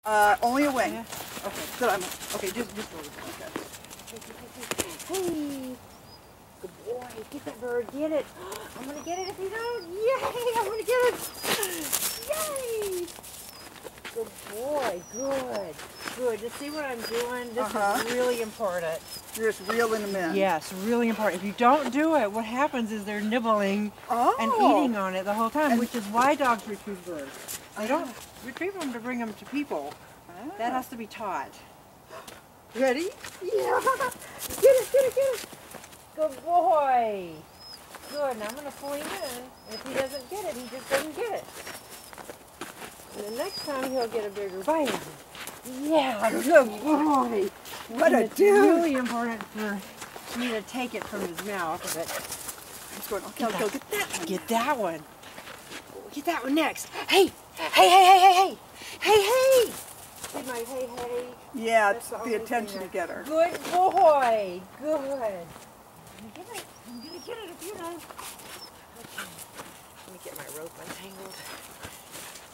Only a wing. Yeah. Okay, good. Okay, just roll it. Okay. Hey, good boy. Get that bird. Get it. I'm gonna get it if you don't. Yay! I'm gonna get it. Yay! Good boy. Good. Good. To see what I'm doing, this is really important. You're just reeling them in. Yes, really important. If you don't do it, what happens is they're nibbling and eating on it the whole time, which is why dogs retrieve birds. They don't retrieve them to bring them to people. That has to be taught. Ready? Yeah. Get it. Good boy. Good. Now I'm going to swing in. If he doesn't get it, he just doesn't get it. And the next time he'll get a bigger bite of it. Yeah, good boy. What a dude. It's really important for me to take it from his mouth. But Okay, go get that one. Get that one. Get that one next. Hey. Did my hey. Yeah, it's the attention getter. Good boy. Good. I'm gonna get it if you don't. Okay. Let me get my rope untangled.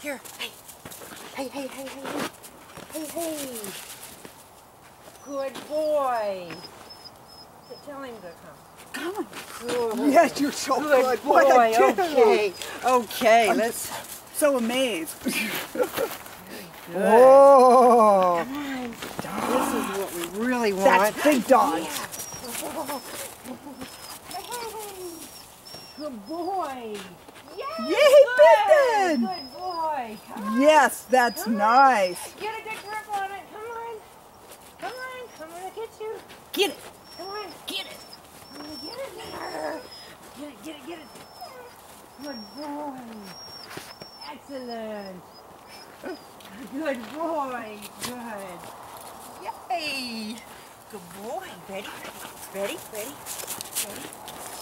Here. Hey. Good boy. Tell him to come. Come on. Good. Yes, you're so good. Boy. What a dude. Okay. I'm Let's. so amazed. Good. Oh. Come on. This is what we really want. That's big dogs. Yeah. Good boy. Yay! Yay, Good. Pisten! Good boy. Come on. Yes, that's nice. Get a good grip on it. Come on. I'm gonna get you. Get it. Come on. Get it. I'm gonna get it. Get it. Good boy. Excellent. Good boy. Good. Yay. Good boy. Ready? Get it.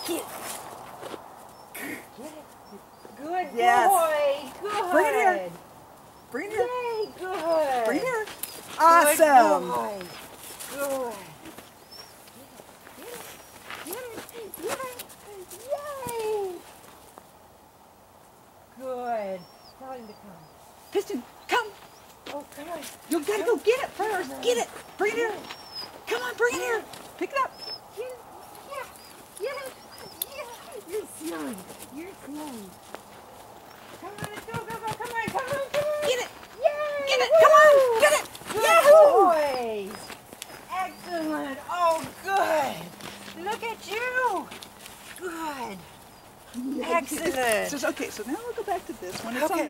Get it. Good Yes. boy. Good. Bring it here. Bring it here. Yay. Good. Bring it here. Awesome. Good boy. Good. Get it. Yay. Good. Tell him to come. Pisten, come. Oh, come on. You gotta go get it first. Get it. Bring it here. Come on, bring it here. Pick it up. Get it. Yeah. You're smart. Come on, let's go. Come on. Get it. Yay. Get it. Come on. Get it. Good Yahoo! boys. Excellent. Oh, good. Look at you. Good. Excellent. Okay, so now we'll go back to this one. It's Okay. on.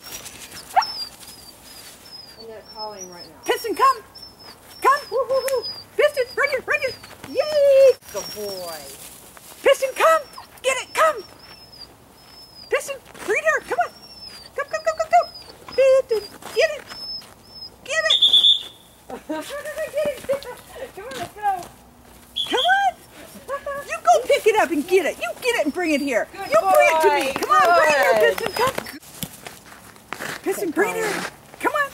I'm going to call him right now. Pisten, come. Come. Woo. Pisten, right here. Yay. Good boy. Pisten, come. Get it. Come. Pisten, bring it here. Come on. Go. Pisten, get it. Come on, let's go. Come on. You go pick it up and get it. You get it and bring it here. Good You bring it to boy. me. Come on, bring it here, Good. Pisten. Come. Pisten, bring it here. Come on.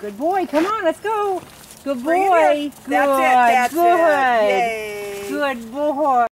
Good boy. Come on, let's go. Good Bring it boy. here. That's it. Good. Yay. Good boy.